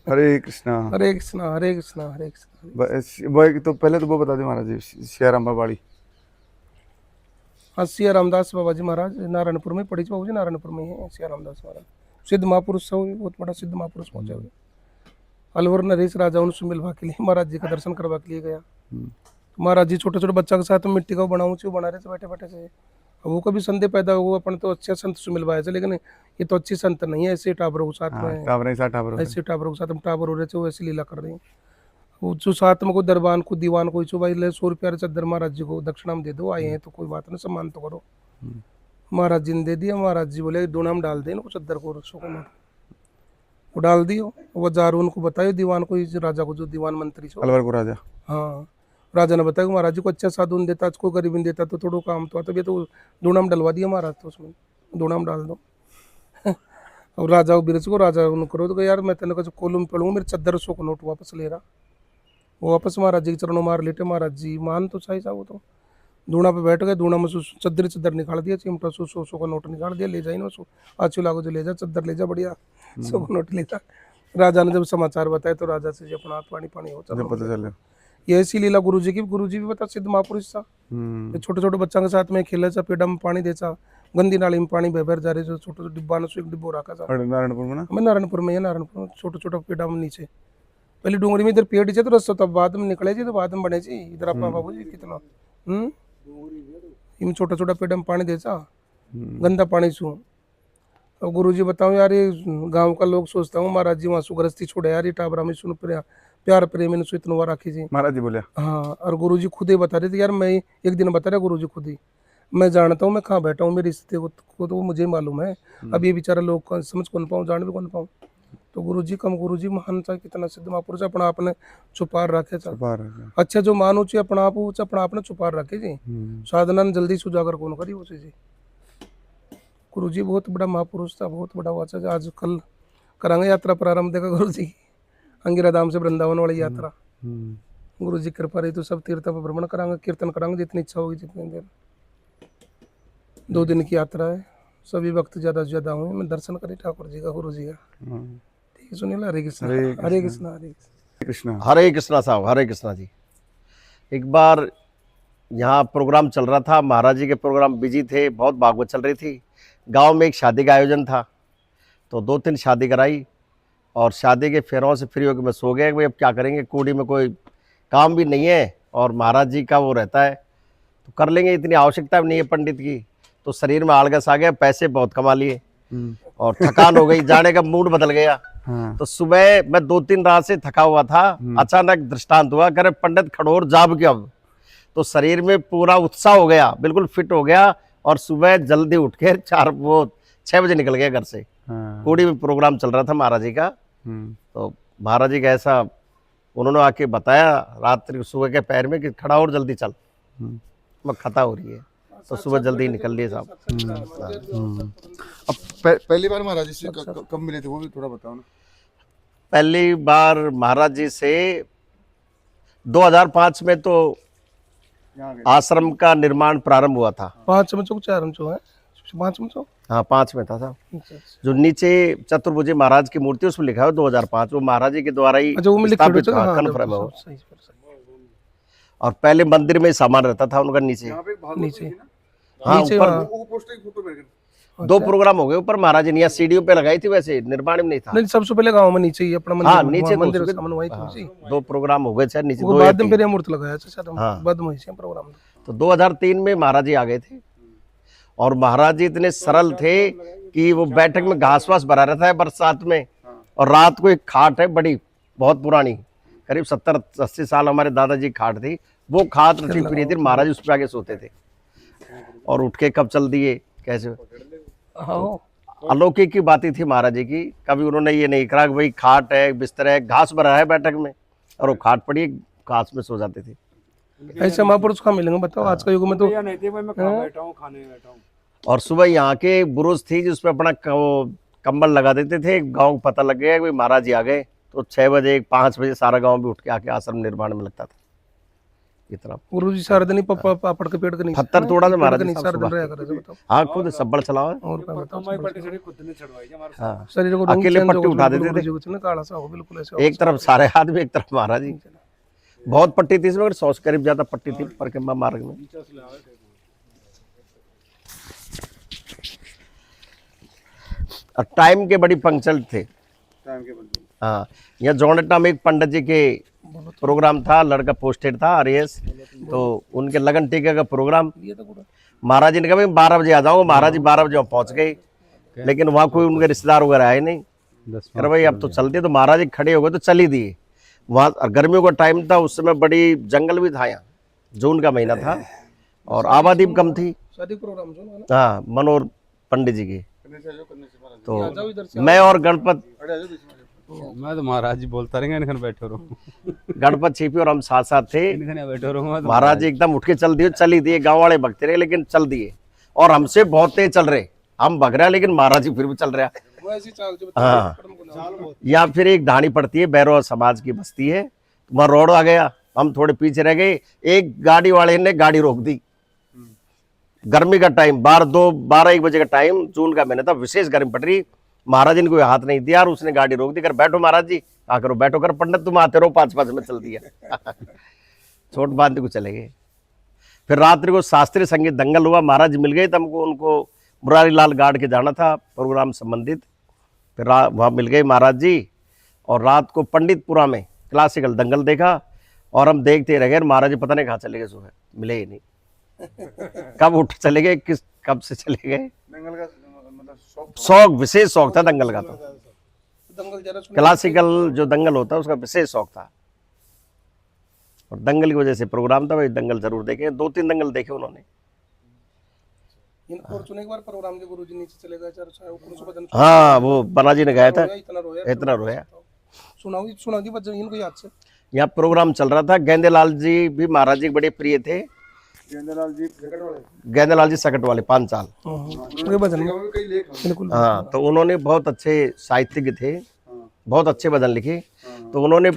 हरे कृष्णा। हरे कृष्णा हरे कृष्णा हरे कृष्णा। वो तो पहले तो वो बता दे महाराज जी, सियाराम बाड़ी। हाँ, सिया रामदास बाबा जी महाराज नारायणपुर में पड़ी बाबू जी, नारायणपुर में ही है सिया रामदास महाराज। सिद्ध महापुरुष हो, बहुत बड़ा सिद्ध महापुरुष पहुंचे हुए। अलवर नरेश राजा उनसे मिलवा के लिए महाराज जी का दर्शन करवा के लिए गया। तो महाराज जी छोटे छोटे बच्चा के साथ मिट्टी का बनाऊँ बना रहे थे बैठे बैठे से। अब वो कभी संदेह पैदा हुआ, अपन तो अच्छे संत से मिलवाए थे, लेकिन ये तो अच्छी संत नहीं है, ऐसे टाबरों के साथ में, टावर नहीं सा टावर ऐसे टाबरों के साथ हम टाबर हो रहे थे, वो ऐसी लीला कर रही हैं। वो जो साथ में कोई दरबान को दीवान को भाई ले 100 रुपया चद्दर महाराज जी को दक्षिणा में दे दो, आए हैं तो कोई बात नहीं, सम्मान तो करो। महाराज जी ने दे दिया। महाराज जी बोले डोना में डाल दे इनको चद्दर को, रक्षों को वो डाल दियो। वो जारू उनको बतायो दीवान को, इस राजा को जो दीवान मंत्री छो, अलवर को राजा। हाँ, राजा ने बताया कि महाराज जी को अच्छा साधु ने देता, कोई गरीब ने देता तो थोड़ा काम तो आता। ये तो डोना में डलवा दिया महाराज, तो उसमें डोना में डाल दो। और राजा को बिरज को राजा उनको करो तो यार मैं तेने को कोलू में पढ़ूंगा, मेरे चद्दर 100 को नोट वापस ले रहा। वो वापस महाराज जी के चरणों मार लेटे। महाराज जी मान तो सही साहब, वो तो धूणा पे बैठ गए, धूणा में चद्दर चद्दर निकाल दिया, चिमटा 100 का नोट निकाल दिया, ले जाए ना सो आचू लागो जो ले जा, चद्दर ले जा बढ़िया, 100 का नोट ले जा। राजा ने जब समाचार बताया तो राजा से अपना हाथ पानी पानी हो चलो पता चले। ये ऐसी लीला गुरु जी की। गुरु जी भी बता सिद्ध महापुरुष था। छोटे छोटे बच्चा के साथ में खेले चा, पेड़ा में पानी देचा, गंदी नाली में पानी बह जा रहे, जो छोटे छोटे डिब्बा ने एक डिब्बो रखा था नारायणपुर में ना। मैं नारायणपुर में है, नारायणपुर में छोटे छोटे पेड़ा में नीचे पहले डूंगरी में इधर पेड़ चे तो रस्ता, तब बाद में निकले जी, तो बाद में बने जी इधर अपना बाबू जी कितना इन छोटा छोटा पेड़ में पानी देचा, गंदा पानी छू। और गुरु जी बताओ यार, ये गांव का लोग सोचता हूँ महाराज जी वहाँ सुगरस्ती छोड़े यार, ये टाबरा में सुन प्यार प्रेम इन इतना हुआ राखी जी महाराज जी बोले। हाँ, और गुरु जी खुद ही बता रहे थे यार, मैं एक दिन बता रहा गुरु जी खुद ही, मैं जानता हूँ मैं कहाँ बैठा हूँ, मेरी स्थिति को तो वो मुझे मालूम है। अब ये बेचारा लोग समझ कौन पाऊँ, जान भी कौन पाऊँ। तो गुरु जी कम, गुरु जी महान था, कितना सिद्ध महापुरुष अपना आपने छुपा रखे था। अच्छा जो मानो ची अपना आप अपना आपने छुपा रखे जी, साधना जल्दी सुजागर कौन करी उसे जी। गुरु जी बहुत बड़ा महापुरुष था, बहुत बड़ा वाचा। आज कल करांगे यात्रा प्रारंभ देगा गुरु जी की, अंगिरा धाम से वृंदावन वाली यात्रा। गुरु जी कृपा रही तो सब तीर्थ पर भ्रमण करांगे, कीर्तन करांगे जितनी इच्छा होगी जितनी देर। 2 दिन की यात्रा है, सभी वक्त ज्यादा से ज्यादा हुए, मैं दर्शन करी ठाकुर जी का, गुरु जी का। ठीक है, सुनिए। हरे कृष्णा हरे कृष्णा हरे कृष्णा हरे कृष्णा साहब, हरे कृष्णा जी। एक बार यहाँ प्रोग्राम चल रहा था, महाराज जी के प्रोग्राम बिजी थे, बहुत भागवत चल रही थी। गांव में एक शादी का आयोजन था, तो 2-3 शादी कराई, और शादी के फेरों से फ्री होकर मैं सो गया कि भाई अब क्या करेंगे, कूड़ी में कोई काम भी नहीं है और महाराज जी का वो रहता है तो कर लेंगे, इतनी आवश्यकता भी नहीं है पंडित की। तो शरीर में आलगस आ गया, पैसे बहुत कमा लिए और थकान हो गई, जाने का मूड बदल गया। तो सुबह मैं 2-3 रात से थका हुआ था, अचानक दृष्टांत हुआ, करे पंडित खड़ोर जाब के अब। तो शरीर में पूरा उत्साह हो गया, बिल्कुल फिट हो गया, और सुबह जल्दी उठ के 6 बजे निकल गया घर से। कूड़ी में प्रोग्राम चल रहा था महाराज जी का। तो महाराज जी का ऐसा उन्होंने आके बताया रात्रि सुबह के पैर में कि खड़ा और जल्दी चल, मैं खता हो रही है, तो सुबह जल्दी निकल लिए साहब। अब पहली बार महाराज जी से कब मिले थे वो भी थोड़ा बताओ ना। पहली बार महाराज जी से 2005 में तो आश्रम का निर्माण प्रारंभ हुआ था। 5 में चौक 4 में चौक है, 5 में चौक, हाँ 5 में था साहब। जो नीचे चतुर्भुज महाराज की मूर्ति उसमें लिखा है 2005, वो महाराज जी के द्वारा ही स्थापित था, कन्फर्म है वो। और पहले मंदिर में सामान रहता था उनका नीचे। हाँ ऊपर 2 प्रोग्राम हो गए ऊपर, महाराज जी ने यहाँ सीढ़ियों पे लगाई थी, वैसे निर्माण में नहीं था। नहीं, सबसे पहले गांव में नीचे ही अपना मंदिर। हाँ नीचे मंदिर तो, सामने वही थी। 2 प्रोग्राम हो गए नीचे, वो बाद में फिर मूर्ति लगाया था बाद में ही प्रोग्राम। तो 2003 में महाराज जी आ गए थे, और महाराज जी इतने सरल थे कि वो बैठक में घास वास भरा रहता है बरसात में, और रात को एक खाट है बड़ी बहुत पुरानी, करीब 70-80 साल हमारे दादाजी की खाट थी, वो खाट रटी पड़ी थी, महाराज जी उस पर आगे सोते थे, और उठ के कब चल दिए कैसे। अलौकिक की बात थी महाराज जी की, कभी उन्होंने ये नहीं कहा कि भाई खाट है बिस्तर है, घास भरा है बैठक में, और वो खाट पड़ी घास में सो जाते थे। ऐसे महापुरुष कहाँ मिलेंगे बताओ, आज का युग में तो। और सुबह यहाँ के बुरुज थी जिसपे अपना कंबल लगा देते थे, गांव को पता लग गया कि महाराज जी आ गए, तो 6 बजे 5 बजे सारा गांव भी उठ के आके आश्रम निर्माण में लगता था। इतना गुरुजी सारा दिन ही पापड़ के पेड़ के नीचे पत्थर तोड़ा था महाराज जी सारा दिन साहब रहा सुबह। करे, बताओ हाँ खुद सब्बड़ चलाओ है। और क्या बताओ। हाँ शरीर को रंग अकेले चेंज पट्टी होगा, उठा बिल्कुल देते थे। गुरुजी कुछ ना काला सा हो, बिल्कुल ऐसे एक तरफ सारे आदमी, एक तरफ महाराज जी। बहुत पट्टी थी इसमें, 100 करीब ज्यादा पट्टी थी परिक्रमा मार्ग में। और टाइम के बड़ी पंक्चुअल थे। हाँ, यहाँ जोनेटा में एक पंडित जी के प्रोग्राम था, लड़का पोस्टेड था आरएएस, तो उनके लगन टीके का प्रोग्राम। महाराज जी ने कहा मैं 12 बजे आ जाऊंगा। महाराज जी 12 बजे पहुंच गए, लेकिन वहाँ कोई उनके रिश्तेदार वगैरह आए नहीं। अरे भाई अब तो चलते, तो महाराज जी खड़े हो गए तो चल ही दिए। वहाँ गर्मियों का टाइम था, उस समय बड़ी जंगल भी था यहाँ, जून का महीना था और आबादी भी कम थी। शादी प्रोग्राम जो है ना, हाँ, मनोहर पंडित जी के। तो मैं और गणपत, मैं तो महाराज जी बोलता रहेंगे, इनखन बैठे रहो। गणपत छिपी और हम साथ साथ थे। इनखन यहाँ बैठे रहो। महाराज जी एकदम उठ के चल ही दिए। गांव वाले भगते रहे लेकिन चल दिए, और हमसे बहुत तेज चल रहे। हम भग रहे महाराज जी फिर भी चल रहा। वो ऐसी चाल जो हाँ, या फिर एक ढाणी पड़ती है, बैरो समाज की बस्ती है, वहां रोड आ गया, हम थोड़े पीछे रह गए। एक गाड़ी वाले ने गाड़ी रोक दी। गर्मी का टाइम, 12-1 बजे का टाइम, जून का महीना था, विशेष गर्मी पड़ रही। महाराज जी ने कोई हाथ नहीं दिया और उसने गाड़ी रोक दी। कर बैठो महाराज जी, आ करो बैठो। कर पंडित तुम आते रहो, 5-5 में चल दिया। छोट बांधे को चले गए। फिर रात्रि को शास्त्रीय संगीत दंगल हुआ। महाराज जी मिल गए तो हमको, उनको मुरारी लाल गार्ड के जाना था प्रोग्राम संबंधित। फिर वहाँ मिल गए महाराज जी, और रात को पंडितपुरा में क्लासिकल दंगल देखा। और हम देखते रह गए। महाराज जी पता नहीं कहाँ चले गए, सुबह मिले ही नहीं। कब उठ चले गए, कब से चले गए। दंगल का मतलब शौक, विशेष शौक था दंगल का। तो दंगल जरा क्लासिकल जो दंगल होता है उसका विशेष शौक था, और दंगल की वजह से प्रोग्राम था। भाई दंगल जरूर देखे, 2-3 दंगल देखे उन्होंने। इन फॉर्चून एक बार प्रोग्राम के गुरुजी नीचे चले गए, चर्चा ऊपर से बदन हाँ, वो बना जी ने गाया था, इतना रोया। इतना रोया। सुनाओ दी बच्चे इनको याद से। यहाँ प्रोग्राम चल रहा था। गेंदेलाल जी भी महाराज जी बड़े प्रिय थे। गेंदेलाल जी क्रिकेट वाले, गेंदेलाल जी सकट वाले 5 साल। उनके भजन में कई लेख हैं। बिल्कुल हाँ, तो उन्होंने बहुत अच्छे साहित्यज्ञ थे, बहुत अच्छे भजन लिखे। तो उन्होंने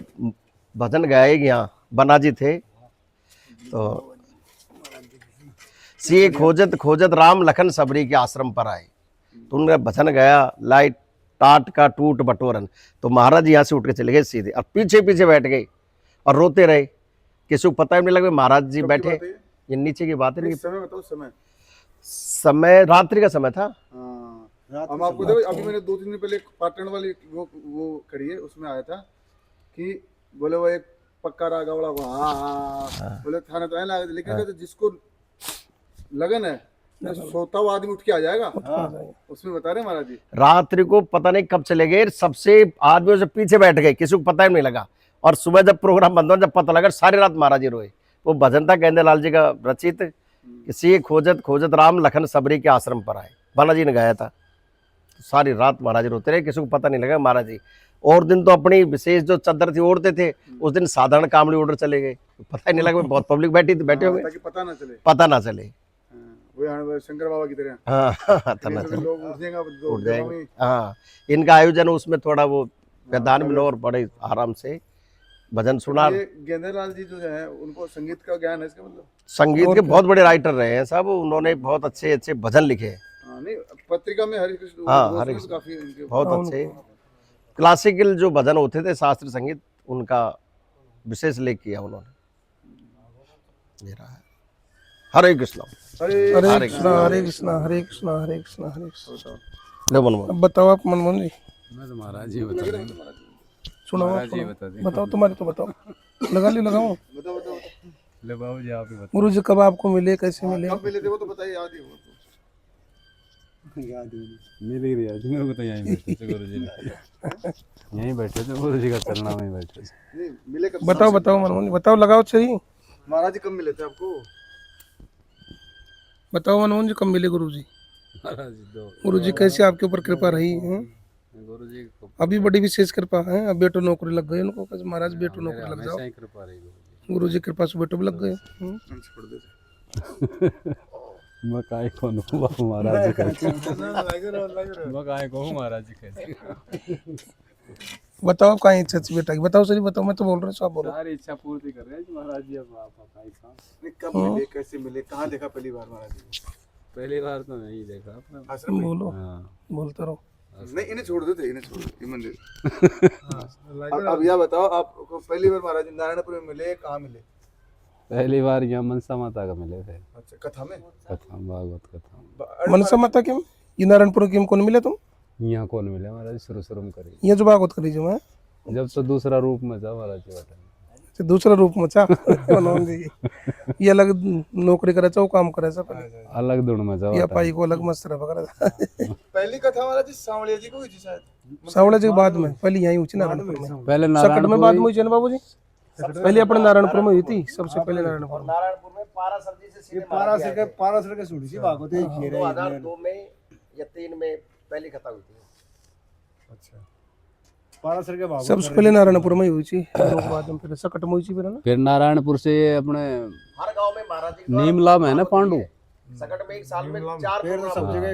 भजन गाए। यहाँ बना जी थे, तो सीए खोजत खोजत राम लखन सबरी के आश्रम पर आए। तो उन्होंने भजन गाया, लाइट टाट का टूट बटोरन। तो महाराज जी यहाँ से उठ के चले गए सीधे, और पीछे पीछे बैठ गए और रोते रहे। किसी को पता ही नहीं लगा महाराज जी बैठे। ये नीचे की बात है। नहीं, समय बताओ समय। समय रात्रि का समय था। हाँ, हम आपको देखो, अभी मैंने 2-3 दिन पहले पाटन वाली वो करी है, उसमें आया था कि बोले वो एक पक्का रागा वाला को हाँ बोले थाना तो है ना, लेकिन कहते जिसको लगन है सोता हुआ आदमी उठ के आ जाएगा। उसमें बता रहे महाराज जी रात्रि को पता नहीं कब चले गए, सबसे आदमियों से पीछे बैठ गए, किसी को पता ही नहीं लगा। और सुबह जब प्रोग्राम बंद हुआ, जब पता लगा, सारी रात महाराज जी रोए। वो भजन था गेंदेलाल जी का रचित, किसी खोजत खोजत राम लखन सबरी के आश्रम पर आए, बाला जी ने गाया था। तो सारी रात महाराज जी रोते रहे, किसी को पता नहीं लगा महाराज जी। और दिन तो अपनी विशेष जो चादर थी ओढ़ते थे, उस दिन साधारण कामड़ी ओढ़ चले गए, पता ही नहीं लगा। बहुत पब्लिक बैठी थी, बैठे हुए, ताकि पता ना चले। पता ना चले। वो शंकर बाबा की तरह हाँ, पता ना चले, लोग उठ जाएंगे। हाँ, इनका आयोजन उसमें थोड़ा वो मैदान में लो और बड़े आराम से भजन सुना। ये गेंदेलाल जी जो है उनको संगीत का ज्ञान है, इसका मतलब संगीत के बहुत बड़े राइटर रहे हैं साहब। उन्होंने बहुत अच्छे अच्छे भजन लिखे हैं। हाँ, नहीं पत्रिका में हरे कृष्ण, हाँ, हरे कृष्ण काफी इनके बहुत अच्छे क्लासिकल जो भजन होते थे, शास्त्रीय संगीत, उनका विशेष लेख किया उन्होंने। ये रहा है। हरे कृष्ण हरे कृष्णा हरे कृष्णा हरे कृष्णा हरे कृष्णा हरे कृष्णा। ले मनमोहन। अब बताओ आप मनमोहन जी। मैं तो महाराज जी बता देंगे। सुनाओ महाराज जी बता दें। बताओ, तुम्हारे तो बताओ, लगाओ ले बाबू जी आप ही बता। गुरु जी कब आपको मिले, कैसे मिले? कब मिले थे वो तो बताइए, याद ही हो तो। मिल ही रहा जी, मेरे को तो यहीं बैठे थे गुरु जी, यहीं बैठे थे गुरु जी का चलना में बैठे थे। नहीं मिले कब? बताओ मनमोहन जी, बताओ, लगाओ सही। महाराज जी कब मिले थे आपको? बताओ मनमोहन जी, कब मिले गुरु जी? महाराज जी दो गुरु जी कैसे आपके ऊपर कृपा रही है? गुरु जी को अभी बड़ी विशेष कृपा है। अब बेटो नौकरी लग गई उनको, कैसे महाराज बेटो नौकरी लग जाओ। हमेशा ही कृपा रही गुरु जी कृपा से बेटो भी लग गए। मैं काय को हूँ बाबू महाराज जी कैसे, मैं काय को हूँ महाराज जी कैसे। बताओ कहाँ इच्छा थी बेटा की, बताओ सही बताओ, मैं तो बोल रहा हूँ, आप बोलो। सारी इच्छा पूर्ति कर रहे हैं महाराज जी। अब आप बताइए कहाँ। नहीं, कब मिले, कैसे मिले, कहाँ देखा पहली बार महाराज जी को? पहली बार तो नहीं देखा आपने। आश्रम में? बोलो, हाँ। बोलते रहो। नहीं, इन्हें छोड़ दो थे, इन्हें छोड़ दो, ये मंदिर। अब यह बताओ, आपको पहली बार महाराज जी नारायणपुर में मिले, कहाँ मिले? पहली बार यहाँ मनसा माता का मिले थे। अच्छा, कथा में? कथा, भागवत कथा। मनसा माता क्यों, ये नारायणपुर की कौन मिले तुम? यहाँ कौन मिले महाराज, शुरू शुरू में करी ये जो भागवत करी जो मैं, जब तो दूसरा रूप में था महाराज जी बैठे। अच्छा, दूसरा रूप में चा उन्होंने ये अलग नौकरी करे चा, वो काम करे चा पहले, अलग धुन में था या पाई को अलग मस्त रहा था। पहली कथा महाराज जी सांवलिया जी को हुई थी शायद। सावड़े जी के बाद में, पहले यहीं हुई थी नारायणपुर में, पहले सकट में बाद में नारायणपुर हुई थी ना बाबू जी, पहले अपने नारायणपुर में हुई थी, सबसे पहले नारायणपुर में। नारायणपुर में पारासर जी से सीधे पारासर के सुनी थी भागवत ही खेल रहे हैं। 2002 में या 3 में पहली कथा हुई थी। अच्छा, पारासर के भागवत सबसे पहले नारायणपुर में ही हुई थी, लोग बाद में फिर सकट में हुई थी फिर ना। फिर नारायणपुर से ये अपने हर गांव में महाराज जी नीमलाम है ना पांडु, सकट में एक साल में 4 फिर तो सब जगह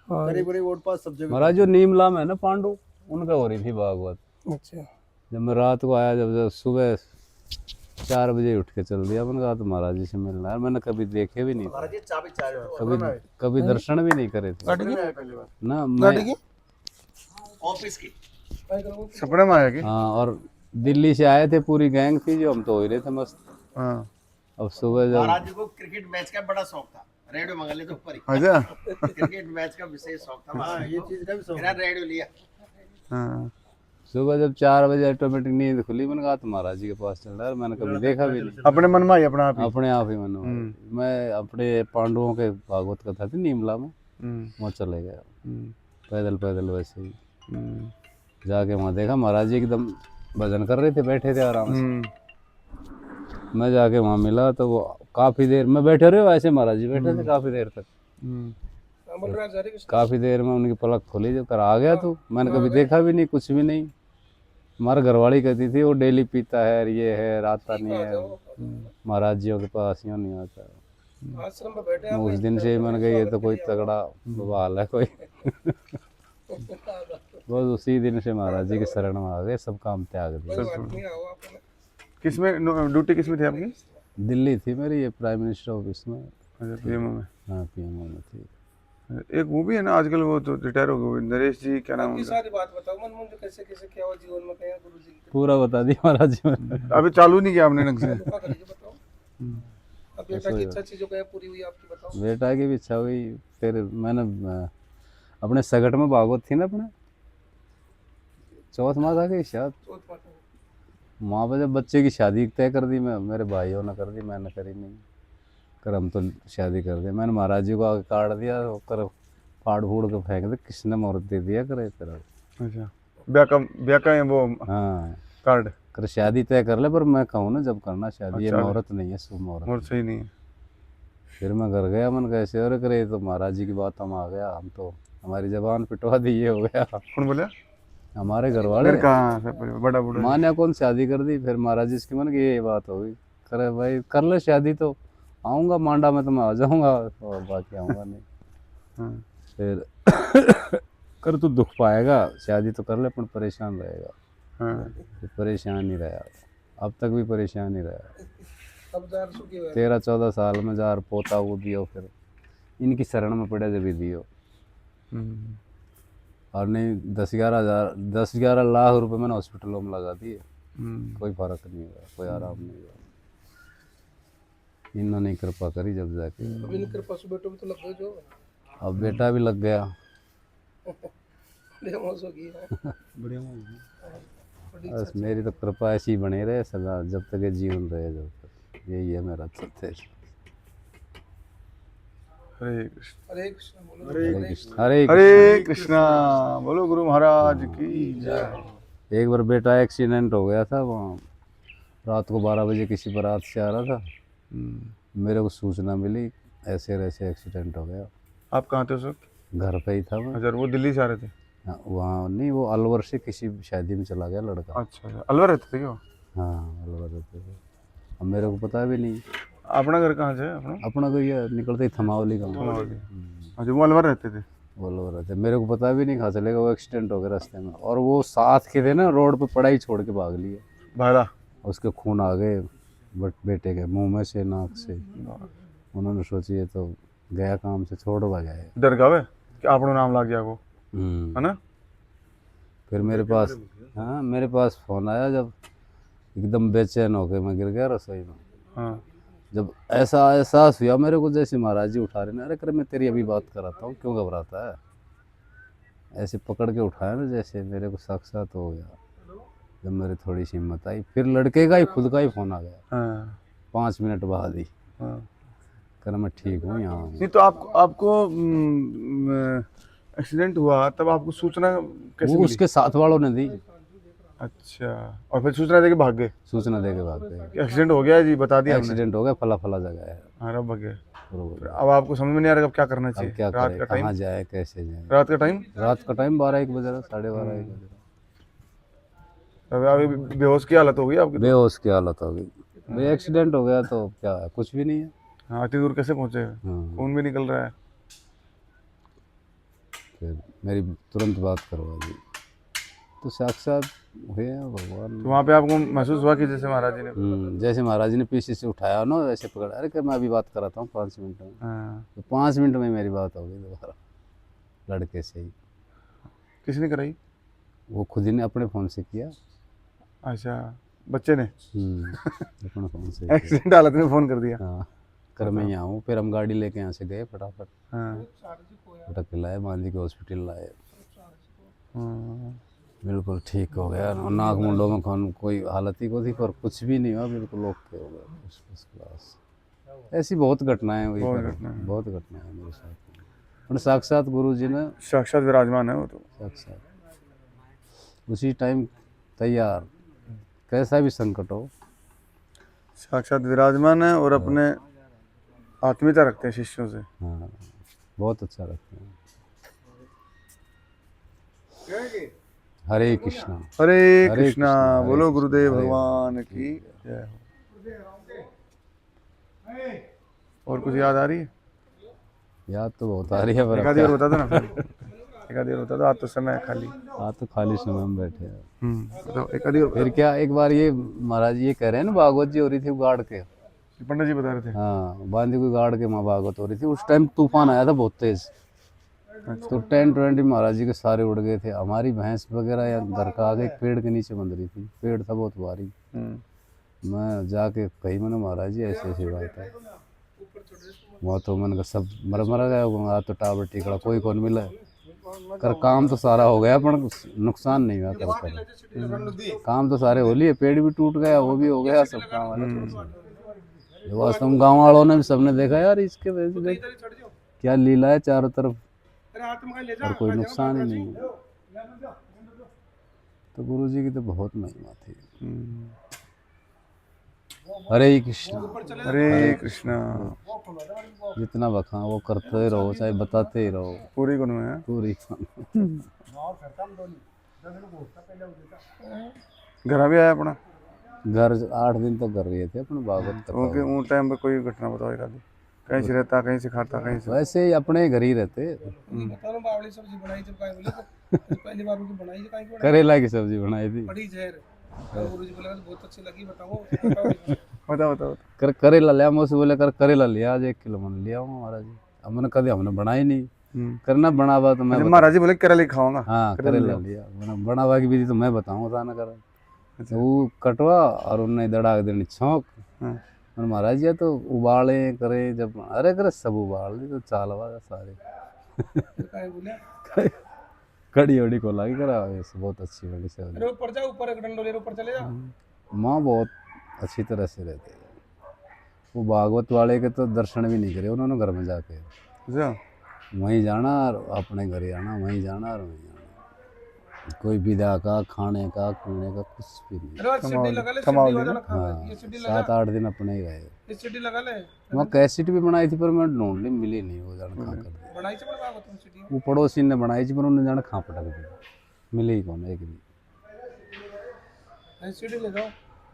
हाँ, करीब करीब वोट पास सब जगह। महाराज जो नीमलाम है ना पांडु, उनका हो रही थी भागवत। अच्छा, जब मैं रात को आया, जब सुबह 4 बजे उठ के चल दिया, मैंने कहा तो महाराज जी से मिलना है। मैंने कभी देखे भी नहीं थे, महाराज जी चाबी चाहे कभी दर्शन भी नहीं करे थे गाड़ी की, पहली बार ना। गाड़ी मैं की, ऑफिस की सपने में आया कि? हाँ, और दिल्ली से आए थे, पूरी गैंग थी जो, हम तो हो ही रहे थे मस्त। हाँ। अब सुबह जब महाराज जी को क्रिकेट मैच का बड़ा शौक था, रेडियो मंगा ले तो ऊपर ही अच्छा। क्रिकेट मैच का विशेष शौक था। हाँ, ये चीज का भी शौक, मेरा रेडियो लिया। हाँ। सुबह जब 4 बजे ऑटोमेटिक नींद खुली, मैंने कहा तो महाराज जी के पास चल रहा है। मैंने कभी देखा भी नहीं, अपने मन में ही अपना आप ही। अपने आप ही मन में। मैं अपने पांडवों के भागवत कथा थी नीमला में, वहाँ चले गया पैदल पैदल वैसे ही जाके। वहाँ देखा महाराज जी एकदम भजन कर रहे थे, बैठे थे आराम से। मैं जाके वहाँ मिला तो वो काफ़ी देर में बैठे रहे, वैसे महाराज जी बैठे थे काफ़ी देर तक। काफ़ी देर में उनकी पलक खुली, जब कर आ गया तो मैंने कभी देखा भी नहीं, कुछ भी नहीं। हमारा घरवाली कहती थी वो डेली पीता है, ये है, आता नहीं है महाराज जियों के पास, यूँ नहीं आता। आश्रम में बैठे उस दिन से मैंने कहा ये तो कोई तगड़ा बवाल है कोई। बस उसी दिन से महाराज जी के शरण में आ गए, सब काम त्याग दिए। किसमें ड्यूटी किसमें थी आपकी? दिल्ली थी मेरी, ये प्राइम मिनिस्टर ऑफिस में। अच्छा, पीएमओ में। हाँ, पीएमओ में थी। एक वो भी है ना आजकल, वो तो रिटायर हो गए, नरेश जी, क्या नाम है उनका? सारी बात बताओ मन मुझे, कैसे कैसे क्या हुआ जीवन में, क्या गुरु जी पूरा बता दिया महाराज जी मैंने। अभी चालू नहीं किया आपने ढंग से? बताओ। अब बेटा की इच्छा चीजों का पूरी हुई आपकी, बताओ। बेटा की भी इच्छा हुई। फिर मैंने अपने सगट में भागवत थी ना अपने, चौथ माता की शायद, वहाँ पर जब बच्चे की शादी तय कर दी, मैं, मेरे भाइयों ने कर दी, मैंने करी नहीं। कर हम तो शादी कर दी, मैंने महाराज जी को आगे काट दिया, कर फाड़ फूड़ के फेंक दे, किसने मुहूर्त दे दिया करे तेरा। अच्छा, ब्याह का वो हाँ, कार्ड कर शादी तय कर ले, पर मैं कहूँ ना जब करना शादी, ये मुहूर्त नहीं है, शुभ मुहूर्त। और सही नहीं है। फिर मैं घर गया, मन कैसे और करे, तो महाराज जी की बात हम आ गया, हम तो हमारी जबान पिटवा दी, ये हो गया। कौन बोला? हमारे घर वाले। कहाँ बड़ा बूढ़ा माँ ने कौन शादी कर दी, फिर महाराज जी की मन की ये बात हो गई, करे भाई कर ले शादी, तो आऊँगा मांडा में तो मैं आ जाऊँगा, और बाकी आऊँगा नहीं। फिर कर तू दुख पाएगा, शादी तो कर ले, पर परेशान रहेगा। फिर परेशान ही रहा, अब तक भी परेशान ही रहा। 13-14 साल में जार पोता वो दियो, फिर इनकी शरण में पड़े जब भी दियो। और नहीं 10-11 लाख रुपए मैंने हॉस्पिटलों में लगा दिए, कोई फर्क नहीं हुआ, कोई आराम नहीं हुआ। इन्होंने कृपा करी जब जाके। बेटो भी तो लग गए जो, अब बेटा भी लग गया। बस मेरी तो कृपा ऐसी ही बनी रहे सदा, जब तक ये जीवन रहे, जब तक यही है मेरा सत्य। हरे कृष्ण, हरे कृष्ण बोलो, हरे कृष्ण, हरे हरे कृष्णा, बोलो गुरु महाराज की जय। एक बार बेटा एक्सीडेंट हो गया था, वहाँ रात को 12 बजे किसी बारात से आ रहा था, मेरे को सूचना मिली ऐसे ऐसे एक्सीडेंट हो गया। आप कहाँ थे उस वक्त? घर पे ही था मैं। अच्छा, वो दिल्ली से आ रहे थे? हाँ, वहाँ नहीं, वो अलवर से किसी शादी में चला गया लड़का। अच्छा, अलवर रहते थे क्या? हाँ, अलवर रहते थे, अब मेरे को पता भी नहीं। अपना घर कहाँ से? अपना अपना तो ये निकलते ही थमावली का। अच्छा, वो अलवर रहते थे? वो लोग रहते, मेरे को पता भी नहीं कहाँ चलेगा, वो एक्सीडेंट हो गया रास्ते में। और वो साथ के थे ना, रोड पे पढ़ाई छोड़ के भाग लिए, भाला उसके खून आ गए बट बेटे के मुंह में से, नाक से। उन्होंने सोची ये तो गया काम से, छोड़ भागा है। डर गए कि आपनो नाम लग गया को, है ना। फिर मेरे पास, हाँ मेरे पास फ़ोन आया जब एकदम बेचैन हो गए, मैं गिर गया रसोई में। हाँ जब ऐसा एहसास हुआ मेरे को जैसे महाराज जी उठा रहे ना, अरे कर मैं तेरी अभी बात कराता हूँ, क्यों घबराता है। ऐसे पकड़ के उठाया ना, जैसे मेरे को साक्षात हो गया। जब मेरी थोड़ी सी हिम्मत आई, फिर लड़के का ही खुद का ही फ़ोन आ गया हाँ 5 मिनट बाद ही, हाँ। कर मैं ठीक हूँ यहाँ हूँ। नहीं तो आपको एक्सीडेंट हुआ तब आपको सूचना कैसे वो मिली? उसके साथ वालों ने दी, अच्छा, और फिर सूचना देके भाग गए सूचना दे के भाग गए, कि एक्सीडेंट हो गया है जी, बता दिया हमने। एक्सीडेंट हो गया, फला फला जगह है। हाँ अब भाग गए। बरोबर। अब आपको समझ में नहीं आ रहा अब क्या करना अब चाहिए? क्या रात करें, का टाइम, कहाँ जाए, कैसे जाए। रात का टाइम, रात का टाइम 12-1 बज रहा, 12:30-1 बज रहा। अब अभी बेहोश की हालत हो गई आपकी तो। बेहोश की हालत हो गई भाई, एक्सीडेंट हो गया तो क्या है, कुछ भी नहीं है। हाँ इतनी दूर कैसे पहुंचेगा, हाँ। खून भी निकल रहा है। फिर मेरी तुरंत बात करवा दी, तो साक्षात हुए हैं भगवान। तो वहाँ पे आपको महसूस हुआ कि जैसे महाराज जी ने जैसे महाराज जी ने पीछे से उठाया ना, वैसे पकड़ा, अरे कर मैं अभी बात कराता हूँ 5 मिनट में। हाँ। तो 5 मिनट में मेरी बात हो गई दोबारा लड़के से ही। किसने कराई? वो खुद ही ने अपने फ़ोन से किया। अच्छा, बच्चे ने अपने फ़ोन से किया। एक्सीडेंट हालत में फोन कर दिया। हाँ, कर मैं यहाँ हूँ। फिर हम गाड़ी लेके यहाँ से गए फटाफट, हाँ फटक के लाए, मांझी के हॉस्पिटल लाए। हाँ। बिल्कुल ठीक हो गया, और नाक मुंडों में खून कोई हालत ही को थी, पर कुछ भी नहीं हुआ, बिल्कुल ओके हो गया, फर्स्ट क्लास। ऐसी बहुत घटनाएं हुई, बहुत घटनाएं मेरे साथ। और साक्षात गुरु जी ने, साक्षात विराजमान है वो तो। साक्षात उसी टाइम तैयार, कैसा भी संकट हो। साक्षात विराजमान है और अपने आत्मीयता रखते हैं शिष्यों से। हाँ, बहुत अच्छा रखते हैं। हरे कृष्णा, हरे कृष्णा, हरे बोलो कृष्णा, गुरुदेव हरे भगवान की जय हो। और कुछ याद आ रही है? याद तो बहुत आ रही है, पर एक आधी और बता दो ना फिर। एक आधी और बता दो, आज तो समय है खाली। आज तो खाली समय में बैठे हैं। बताओ एक आधी और। फिर क्या, एक बार ये महाराज ये कह रहे हैं ना, भागवत जी हो रही थी वो गाड़ के। पंडित जी बता रहे थे। हाँ, बांदी को गाड़ के माँ भागवत हो रही थी। उस टाइम तूफान आया था बहुत तेज, तो टेंट वेंट महाराज जी के सारे उड़ गए थे। हमारी भैंस वगैरह या घर का आगे एक पेड़ के नीचे बंध रही थी, पेड़ था बहुत भारी। मैं जाके कही, मैंने महाराज जी ऐसे ऐसी बात है। वहाँ तो मैंने कहा सब मर गया होगा, तो टावर टिकड़ा कोई कौन मिला है। कर काम तो सारा हो गया, पर नुकसान नहीं हुआ। कर काम तो सारे हो लिए, पेड़ भी टूट गया, वो भी हो गया, सब काम वाला। वास्तव में गाँव वालों ने भी सबने देखा, यार इसके वजह से क्या लीला है चारों तरफ, और कोई नुकसान ही नहीं है। तो गुरु जी की तो बहुत महिमा थी। हरे कृष्णा, हरे कृष्णा। जितना बखा वो करते रहो, चाहे बताते ही रहो, पूरी गुण में है। पूरी। घर भी आया अपना? घर 8 दिन तक कर रहे थे अपने भागवत ओके, कथा। उन टाइम पे कोई घटना बताओ एक आधी। कहीं से रहता, कहीं से खाता, कहीं से। वैसे ही अपने घर ही रहते। करेला की सब्जी बनाई थी। बताओ बताओ। करेला लिया, मुझसे बोले कर करेला लिया आज 1 किलो। मैंने लिया हूँ महाराज जी। अब मैंने कभी हमने बनाई नहीं, करना बनावा तो मैं महाराज जी बोले करेला खाऊंगा। हाँ, करेला लिया मैंने, बनावा की विधि तो मैं बताऊँ, ना कर। वो कटवा और उन्हें दड़ा देनी छौंक। मैंने महाराज जी तो उबाले करे जब, अरे करे सब उबाल दी तो चालवा सारे। कड़ी वड़ी को लगी करा, बहुत अच्छी बनी सब्जी। माँ बहुत अच्छी तरह से रहते हैं। वो भागवत वाले के तो दर्शन भी नहीं करे उन्होंने, घर में जाके वहीं जाना और अपने घर आना, वहीं जाना और वहीं आना। कोई विदा का, खाने का, पीने का कुछ भी नहीं। हाँ, 7-8 दिन अपने ही रहे। वहाँ कैसेट भी बनाई थी, पर मैं ढूंढ ली, मिली नहीं। वो जाने कहाँ कर दी, वो पड़ोसी ने बनाई थी, पर उन्होंने जाने कहाँ पटक दी, मिली ही कौन एक भी।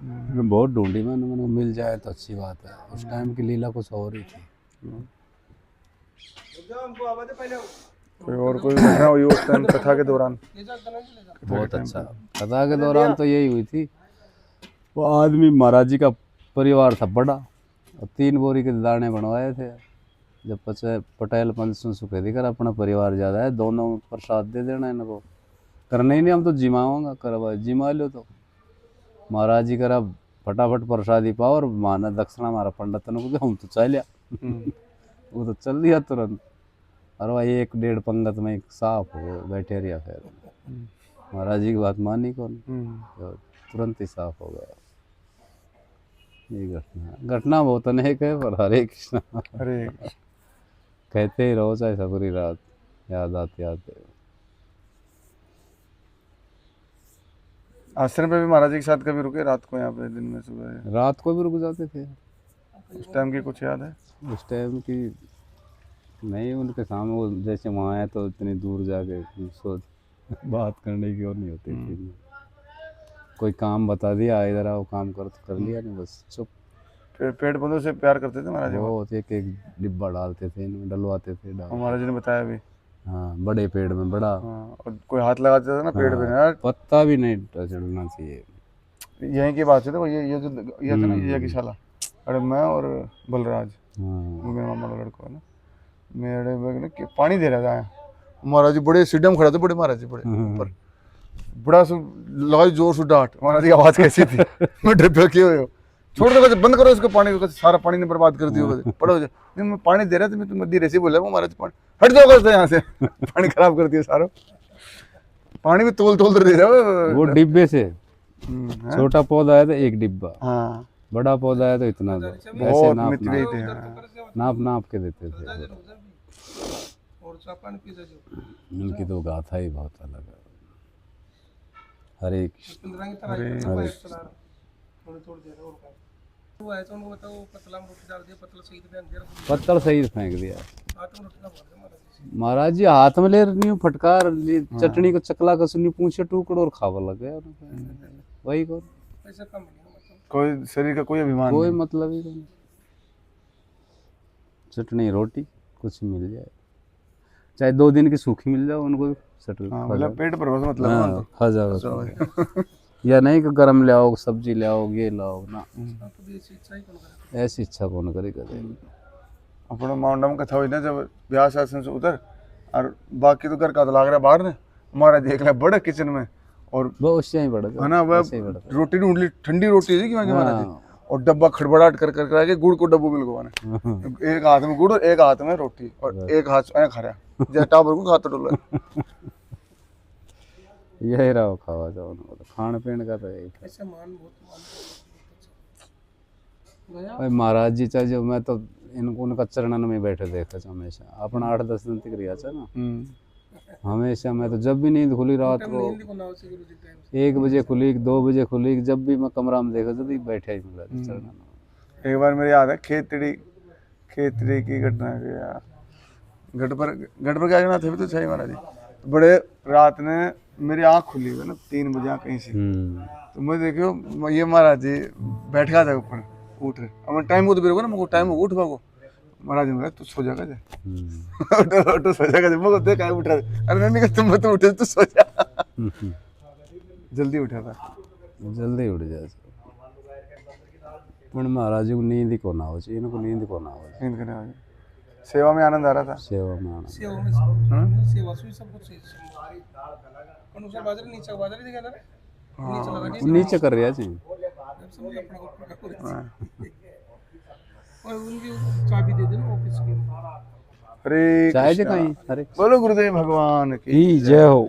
मैं बहुत ढूंढी, मैंने मिल जाए तो अच्छी बात है। उस टाइम की लीला कुछ और ही थी। कोई और कोई घटना हुई उस टाइम कथा के दौरान? बहुत अच्छा कथा के दौरान तो यही हुई थी। वो आदमी महाराज जी का परिवार था बड़ा और 3 बोरी के दाने बनवाए थे। जब पटेल पंचम सुखे दिकर अपना परिवार ज़्यादा है, दोनों प्रसाद दे देना इनको, करना ही नहीं, हम तो जिमाऊंगा, करवा जिमा लो। तो महाराज जी करा फटाफट प्रसादी पाओ और माना दक्षिणा हमारा पंडितन को, हम तो चलिया वो तो चल दिया तुरंत। और वही 1-1.5 पंगत में साफ हो बैठे रहा। फिर महाराज जी की बात मानी कौन, तो तुरंत ही साफ हो गया। ये घटना बहुत अनेक है, पर हरे कृष्णा अरे कहते ही रहो चाहे सबरी रात, याद आते आते। आश्रम पे भी महाराज जी के साथ कभी रुके रात को, यहाँ पे दिन में सुबह रात को भी रुक जाते थे। उस टाइम की कुछ याद है? उस टाइम की नहीं, उनके सामने वो जैसे वहाँ आए तो इतनी दूर जाके सोच बात करने की और नहीं होती थी। कोई काम बता दिया, इधर आओ काम कर, तो कर लिया, नहीं बस चुप। पेड़ पौधों से प्यार करते थे महाराज जी? बहुत, एक डिब्बा डालते थे, इनमें डलवाते थे महाराज जी ने बताया भी। हाँ, बड़े पेड़ में बड़ा। हाँ, और कोई हाथ लगाते थे ना पेड़ पे यार, पत्ता भी नहीं चढ़ना चाहिए। यहीं की बात है। तो ये जो ये था ना, ये की शाला, अरे मैं और बलराज, वो मेरे मामा का लड़का है ना, मेरे बैग ने पानी दे रहा था। महाराज जी बड़े सीढ़ियों में खड़े थे, बड़े महाराज जी बड़े ऊपर, बड़ा सु लगाई जोर से डांट। महाराज जी की आवाज कैसी थी, मैं डर के हुए हो, छोड़ दो, कहते बंद करो इसको पानी को, सारा पानी ने बर्बाद कर दिया। कहते पड़ो जाओ, नहीं मैं पानी दे रहा था, मैं तुम धीरे से बोला, वो महाराज पानी हट जाओ करते यहाँ से पानी खराब कर दिया सारा, पानी भी तोल दे रहा है वो डिब्बे से। छोटा पौधा है तो 1 डिब्बा, हाँ, बड़ा पौधा है तो इतना दो, ऐसे बहुत नाप मितव्ययी थे। नाप के देते थे। उनकी तो गाथा ही बहुत अलग है। हरे कृष्ण। पत्थर सही फेंक दिया महाराज जी, हाथ में ले रही फटकार ली, चटनी को चकला का सुनी पूछे टुकड़ो और खावा लग गया। वही कौन, कोई शरीर का कोई अभिमान कोई नहीं। मतलब ही नहीं। चटनी रोटी कुछ मिल जाए, चाहे 2 दिन की सूखी मिल जाए, उनको मतलब पेट पर बस मतलब खा जाओ। या नहीं कि गरम ले आओ, सब्जी ले आओ, ये लाओ ना, ऐसी इच्छा कौन करे कदे। अपना माउंट में कथा हुई ना, जब ब्याह शासन से उतर और बाकी तो घर का तो लाग रहा बाहर ने, महाराज देख लिया बड़ा किचन में, और वो उससे ही बढ़ है ना, वह रोटी ढूंढ ली, ठंडी रोटी थी कि महाराज जी, और डब्बा खड़बड़ाहट कर आके गुड़ को डब्बू मिल गया, एक हाथ में गुड़ और एक हाथ में रोटी, और एक हाथ से खा रहा जैसे टाबर को खाता डोला। यही रहो खावा जाओ, खान पीन का तो यही भाई। महाराज जी चाहे जो, मैं तो इनको उनका चरणन में बैठे देखा हमेशा, अपना 8-10 दिन तक रिया था ना हमेशा। मैं तो जब भी नींद खुली रात को 1 बजे खुली, 2 बजे खुली, जब भी मैं कमरा में देखा जब बैठा ही मिला चरणन में। एक बार मेरे याद है खेतड़ी की घटना है, गढ़ पर क्या करना थे तो सही महाराज जी, बड़े रात ने मेरी आँख खुली हुई ना 3 बजे कहीं से, तो मैं देखियो ये महाराज जी बैठ गया था ऊपर, उठ रहे, अब टाइम को तो बेरोगा ना, मुझको टाइम को उठ भागो, महाराज जी बोला तू सो जाएगा जा, तो सो जाएगा, मुझको देखा उठा, अरे नहीं तुम तो उठे, तू सो जा, जल्दी उठा था, जल्दी उठ जाए। पर महाराज जी को नींद ही को ना हो चाहिए, इनको नींद को ना हो चाहिए, नींद करने वाली सेवा में आनंद आ रहा था, सेवा में आना। नीचे कर रहा जी, अरे चाहे कहीं। अरे बोलो गुरुदेव भगवान की जय हो।